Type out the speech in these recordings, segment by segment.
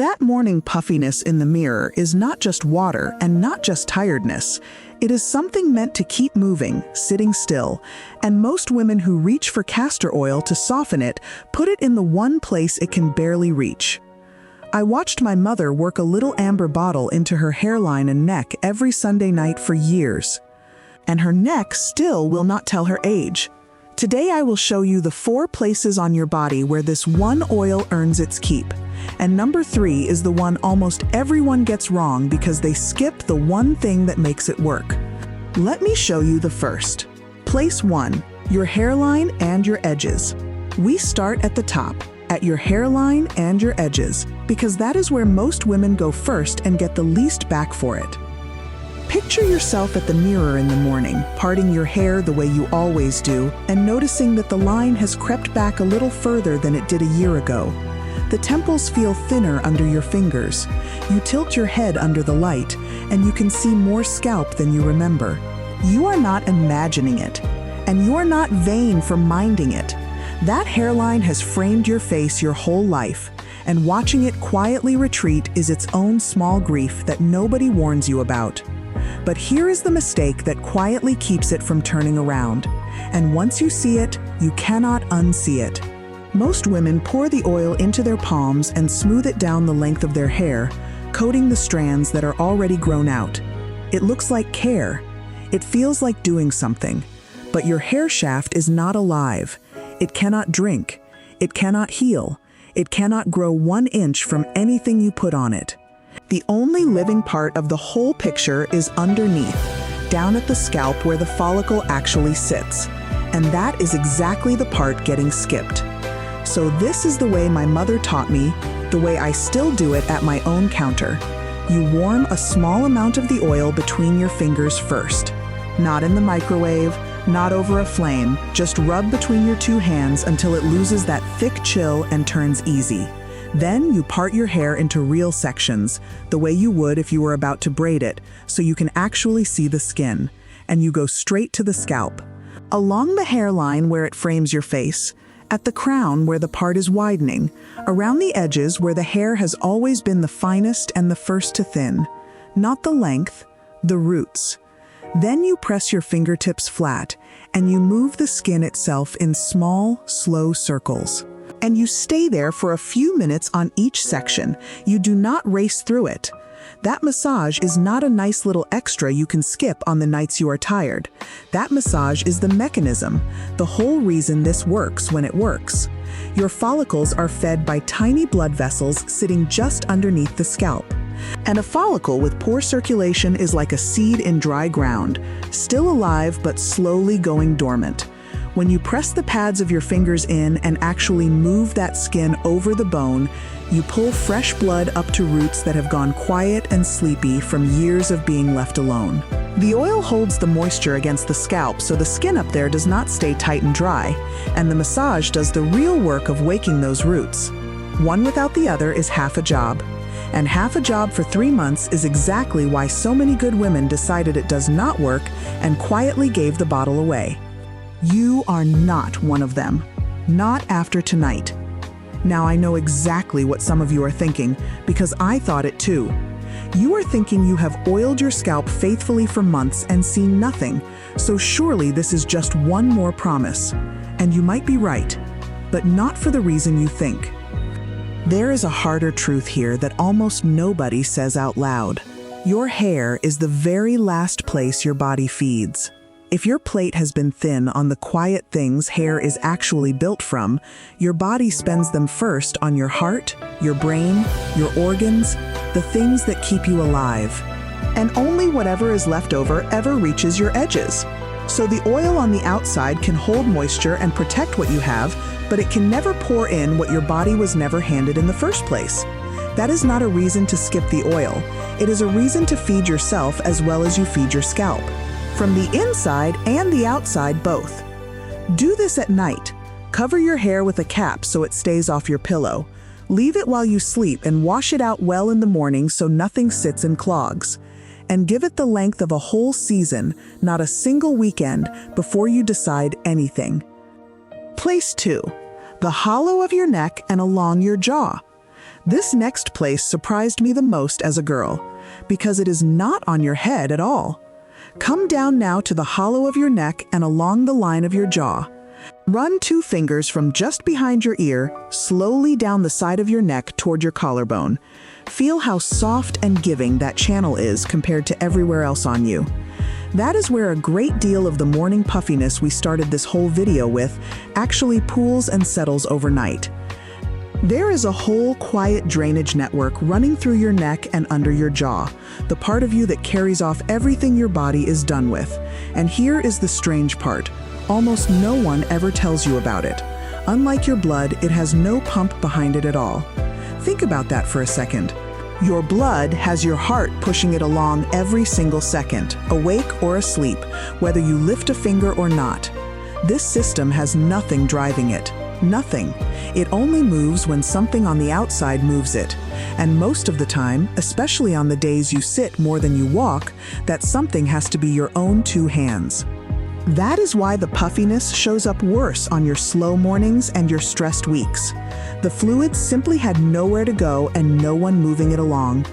That morning puffiness in the mirror is not just water and not just tiredness. It is something meant to keep moving, sitting still, and most women who reach for castor oil to soften it put it in the one place it can barely reach. I watched my mother work a little amber bottle into her hairline and neck every Sunday night for years. And her neck still will not tell her age. Today I will show you the 4 places on your body where this one oil earns its keep. And number 3 is the one almost everyone gets wrong because they skip the one thing that makes it work. Let me show you the first. Place 1, your hairline and your edges. We start at the top, at your hairline and your edges, because that is where most women go first and get the least back for it. Picture yourself at the mirror in the morning, parting your hair the way you always do, and noticing that the line has crept back a little further than it did a year ago. The temples feel thinner under your fingers. You tilt your head under the light, and you can see more scalp than you remember. You are not imagining it, and you are not vain for minding it. That hairline has framed your face your whole life, and watching it quietly retreat is its own small grief that nobody warns you about. But here is the mistake that quietly keeps it from turning around. And once you see it, you cannot unsee it. Most women pour the oil into their palms and smooth it down the length of their hair, coating the strands that are already grown out. It looks like care. It feels like doing something. But your hair shaft is not alive. It cannot drink. It cannot heal. It cannot grow 1 inch from anything you put on it. The only living part of the whole picture is underneath, down at the scalp where the follicle actually sits. And that is exactly the part getting skipped. So this is the way my mother taught me, the way I still do it at my own counter. You warm a small amount of the oil between your fingers first. Not in the microwave, not over a flame, just rub between your 2 hands until it loses that thick chill and turns easy. Then you part your hair into real sections, the way you would if you were about to braid it, so you can actually see the skin. And you go straight to the scalp. Along the hairline where it frames your face, at the crown where the part is widening, around the edges where the hair has always been the finest and the first to thin. Not the length, the roots. Then you press your fingertips flat, and you move the skin itself in small, slow circles. And you stay there for a few minutes on each section. You do not race through it. That massage is not a nice little extra you can skip on the nights you are tired. That massage is the mechanism, the whole reason this works when it works. Your follicles are fed by tiny blood vessels sitting just underneath the scalp. And a follicle with poor circulation is like a seed in dry ground, still alive but slowly going dormant. When you press the pads of your fingers in and actually move that skin over the bone, you pull fresh blood up to roots that have gone quiet and sleepy from years of being left alone. The oil holds the moisture against the scalp so the skin up there does not stay tight and dry, and the massage does the real work of waking those roots. One without the other is half a job. And half a job for 3 months is exactly why so many good women decided it does not work and quietly gave the bottle away. You are not one of them. Not after tonight. Now I know exactly what some of you are thinking, because I thought it too. You are thinking you have oiled your scalp faithfully for months and seen nothing, so surely this is just one more promise. And you might be right, but not for the reason you think. There is a harder truth here that almost nobody says out loud. Your hair is the very last place your body feeds. If your plate has been thin on the quiet things hair is actually built from, your body spends them first on your heart, your brain, your organs, the things that keep you alive. And only whatever is left over ever reaches your edges. So the oil on the outside can hold moisture and protect what you have, but it can never pour in what your body was never handed in the first place. That is not a reason to skip the oil. It is a reason to feed yourself as well as you feed your scalp. From the inside and the outside both. Do this at night. Cover your hair with a cap so it stays off your pillow. Leave it while you sleep and wash it out well in the morning so nothing sits and clogs. And give it the length of a whole season, not a single weekend, before you decide anything. Place 2. The hollow of your neck and along your jaw. This next place surprised me the most as a girl, because it is not on your head at all. Come down now to the hollow of your neck and along the line of your jaw. Run 2 fingers from just behind your ear, slowly down the side of your neck toward your collarbone. Feel how soft and giving that channel is compared to everywhere else on you. That is where a great deal of the morning puffiness we started this whole video with actually pools and settles overnight. There is a whole quiet drainage network running through your neck and under your jaw, the part of you that carries off everything your body is done with. And here is the strange part. Almost no one ever tells you about it. Unlike your blood, it has no pump behind it at all. Think about that for a second. Your blood has your heart pushing it along every single second, awake or asleep, whether you lift a finger or not. This system has nothing driving it. Nothing. It only moves when something on the outside moves it. And most of the time, especially on the days you sit more than you walk, that something has to be your own 2 hands. That is why the puffiness shows up worse on your slow mornings and your stressed weeks. The fluid simply had nowhere to go and no one moving it along.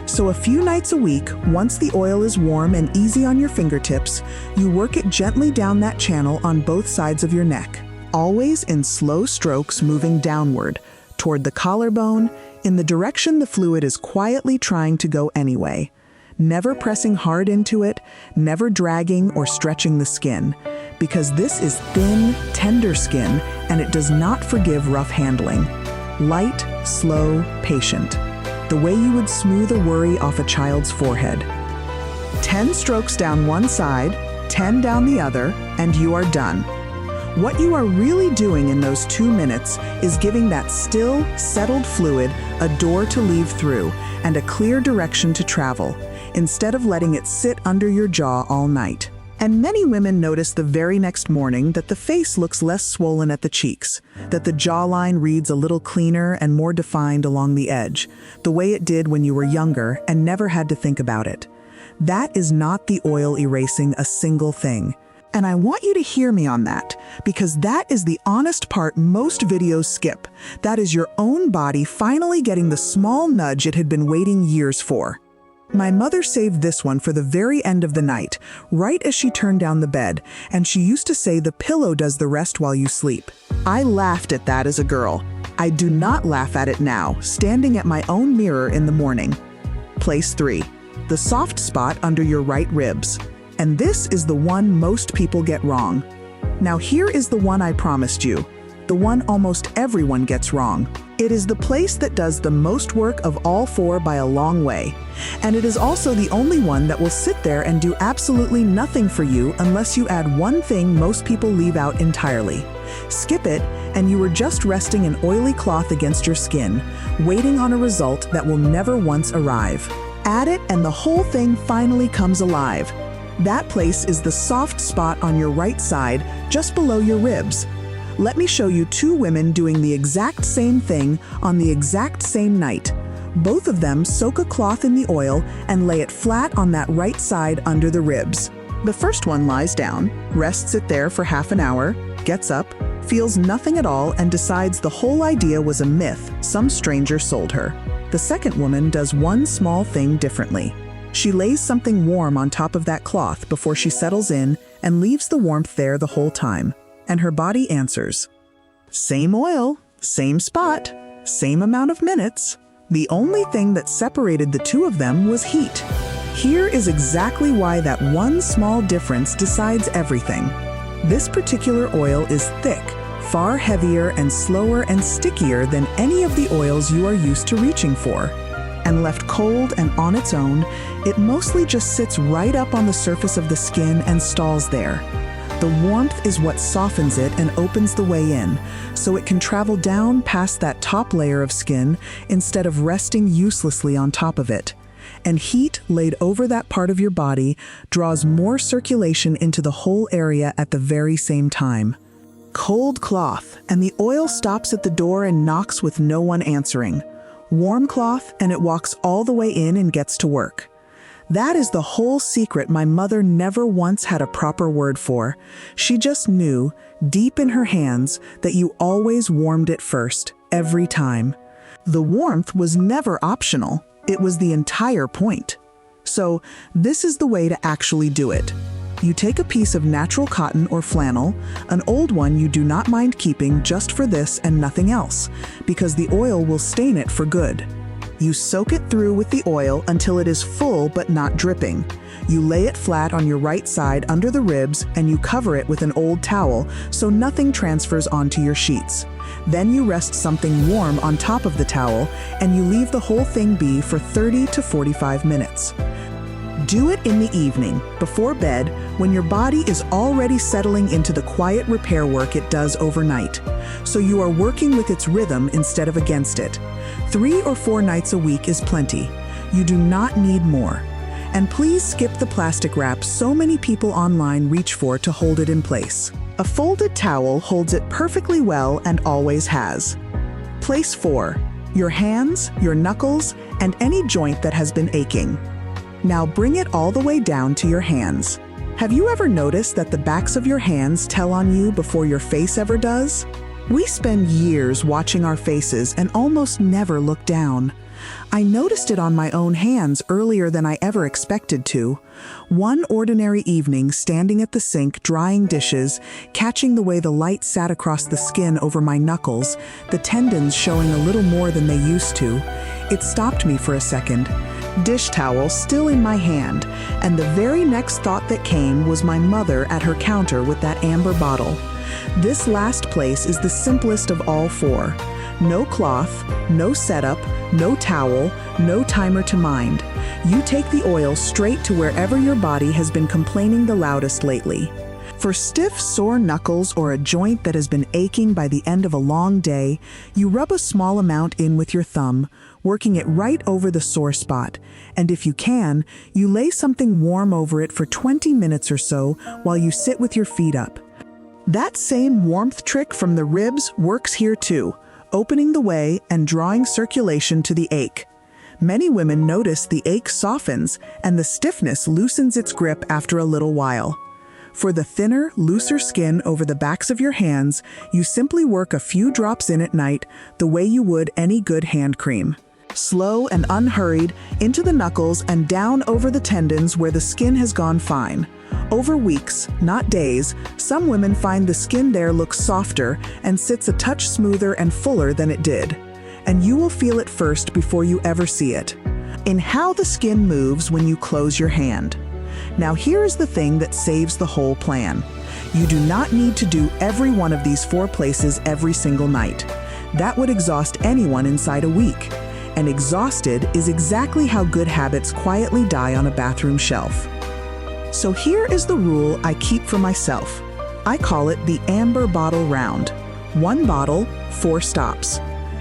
So a few nights a week, once the oil is warm and easy on your fingertips, you work it gently down that channel on both sides of your neck, always in slow strokes moving downward, toward the collarbone, in the direction the fluid is quietly trying to go anyway. Never pressing hard into it, never dragging or stretching the skin, because this is thin, tender skin and it does not forgive rough handling. Light, slow, patient. The way you would smooth a worry off a child's forehead. 10 strokes down one side, 10 down the other, and you are done. What you are really doing in those 2 minutes is giving that still, settled fluid a door to leave through and a clear direction to travel, instead of letting it sit under your jaw all night. And many women notice the very next morning that the face looks less swollen at the cheeks, that the jawline reads a little cleaner and more defined along the edge, the way it did when you were younger and never had to think about it. That is not the oil erasing a single thing. And I want you to hear me on that, because that is the honest part most videos skip. That is your own body finally getting the small nudge it had been waiting years for. My mother saved this one for the very end of the night, right as she turned down the bed, and she used to say the pillow does the rest while you sleep. I laughed at that as a girl. I do not laugh at it now, standing at my own mirror in the morning. Place 3. The soft spot under your right ribs. And this is the one most people get wrong. Now here is the one I promised you, the one almost everyone gets wrong. It is the place that does the most work of all 4 by a long way. And it is also the only one that will sit there and do absolutely nothing for you unless you add one thing most people leave out entirely. Skip it, and you are just resting an oily cloth against your skin, waiting on a result that will never once arrive. Add it, and the whole thing finally comes alive. That place is the soft spot on your right side, just below your ribs. Let me show you 2 women doing the exact same thing on the exact same night. Both of them soak a cloth in the oil and lay it flat on that right side under the ribs. The first one lies down, rests it there for half an hour, gets up, feels nothing at all, and decides the whole idea was a myth some stranger sold her. The second woman does one small thing differently. She lays something warm on top of that cloth before she settles in and leaves the warmth there the whole time. And her body answers. Same oil, same spot, same amount of minutes. The only thing that separated the 2 of them was heat. Here is exactly why that one small difference decides everything. This particular oil is thick, far heavier and slower and stickier than any of the oils you are used to reaching for. And left cold and on its own, it mostly just sits right up on the surface of the skin and stalls there. The warmth is what softens it and opens the way in, so it can travel down past that top layer of skin instead of resting uselessly on top of it. And heat laid over that part of your body draws more circulation into the whole area at the very same time. Cold cloth, and the oil stops at the door and knocks with no one answering. Warm cloth, and it walks all the way in and gets to work. That is the whole secret my mother never once had a proper word for. She just knew, deep in her hands, that you always warmed it first, every time. The warmth was never optional. It was the entire point. So, this is the way to actually do it. You take a piece of natural cotton or flannel, an old one you do not mind keeping just for this and nothing else, because the oil will stain it for good. You soak it through with the oil until it is full but not dripping. You lay it flat on your right side under the ribs and you cover it with an old towel so nothing transfers onto your sheets. Then you rest something warm on top of the towel and you leave the whole thing be for 30 to 45 minutes. Do it in the evening, before bed, when your body is already settling into the quiet repair work it does overnight. So you are working with its rhythm instead of against it. 3 or 4 nights a week is plenty. You do not need more. And please skip the plastic wrap so many people online reach for to hold it in place. A folded towel holds it perfectly well and always has. Place 4. Your hands, your knuckles, and any joint that has been aching. Now bring it all the way down to your hands. Have you ever noticed that the backs of your hands tell on you before your face ever does? We spend years watching our faces and almost never look down. I noticed it on my own hands earlier than I ever expected to. One ordinary evening, standing at the sink, drying dishes, catching the way the light sat across the skin over my knuckles, the tendons showing a little more than they used to, it stopped me for a second. Dish towel still in my hand, and the very next thought that came was my mother at her counter with that amber bottle. This last place is the simplest of all 4. No cloth, no setup, no towel, no timer to mind. You take the oil straight to wherever your body has been complaining the loudest lately. For stiff, sore knuckles or a joint that has been aching by the end of a long day, you rub a small amount in with your thumb, working it right over the sore spot, and if you can, you lay something warm over it for 20 minutes or so while you sit with your feet up. That same warmth trick from the ribs works here too, opening the way and drawing circulation to the ache. Many women notice the ache softens and the stiffness loosens its grip after a little while. For the thinner, looser skin over the backs of your hands, you simply work a few drops in at night the way you would any good hand cream. Slow and unhurried, into the knuckles and down over the tendons where the skin has gone fine. Over weeks, not days, some women find the skin there looks softer and sits a touch smoother and fuller than it did. And you will feel it first before you ever see it. In how the skin moves when you close your hand. Now here is the thing that saves the whole plan. You do not need to do every one of these 4 places every single night. That would exhaust anyone inside a week. And exhausted is exactly how good habits quietly die on a bathroom shelf. So here is the rule I keep for myself. I call it the amber bottle round. 1 bottle, 4 stops.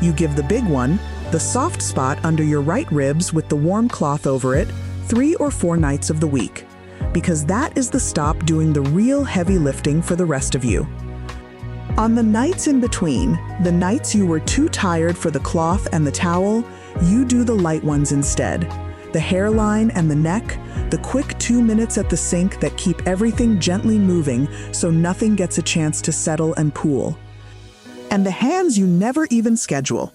You give the big one, the soft spot under your right ribs with the warm cloth over it, 3 or 4 nights of the week. Because that is the stop doing the real heavy lifting for the rest of you. On the nights in between, the nights you were too tired for the cloth and the towel, you do the light ones instead. The hairline and the neck, the quick 2 minutes at the sink that keep everything gently moving so nothing gets a chance to settle and pool. And the hands you never even schedule.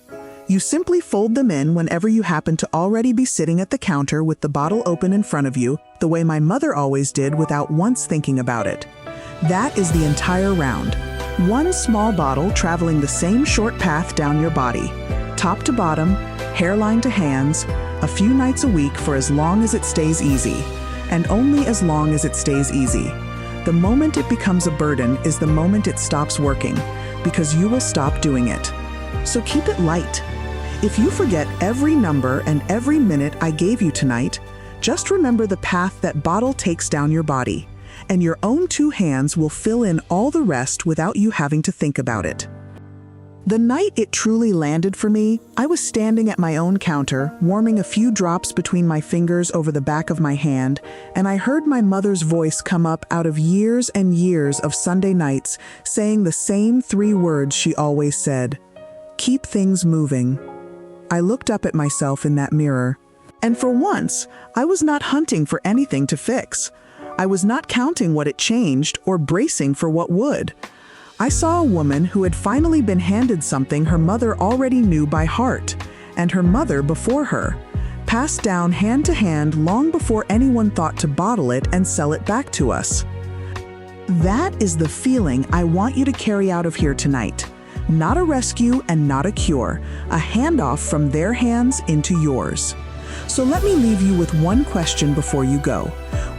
You simply fold them in whenever you happen to already be sitting at the counter with the bottle open in front of you, the way my mother always did without once thinking about it. That is the entire round. 1 small bottle traveling the same short path down your body, top to bottom, hairline to hands, a few nights a week for as long as it stays easy, and only as long as it stays easy. The moment it becomes a burden is the moment it stops working, because you will stop doing it. So keep it light. If you forget every number and every minute I gave you tonight, just remember the path that bottle takes down your body, and your own 2 hands will fill in all the rest without you having to think about it. The night it truly landed for me, I was standing at my own counter, warming a few drops between my fingers over the back of my hand, and I heard my mother's voice come up out of years and years of Sunday nights, saying the same 3 words she always said: "Keep things moving." I looked up at myself in that mirror, and for once, I was not hunting for anything to fix. I was not counting what it changed or bracing for what would. I saw a woman who had finally been handed something her mother already knew by heart, and her mother before her, passed down hand to hand long before anyone thought to bottle it and sell it back to us. That is the feeling I want you to carry out of here tonight. Not a rescue and not a cure, a handoff from their hands into yours. So let me leave you with one question before you go.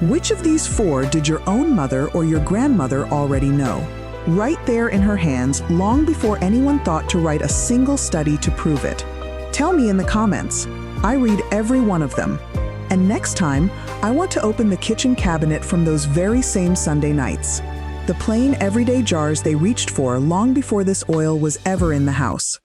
Which of these 4 did your own mother or your grandmother already know? Right there in her hands, long before anyone thought to write a single study to prove it. Tell me in the comments. I read every one of them. And next time, I want to open the kitchen cabinet from those very same Sunday nights. The plain, everyday jars they reached for long before this oil was ever in the house.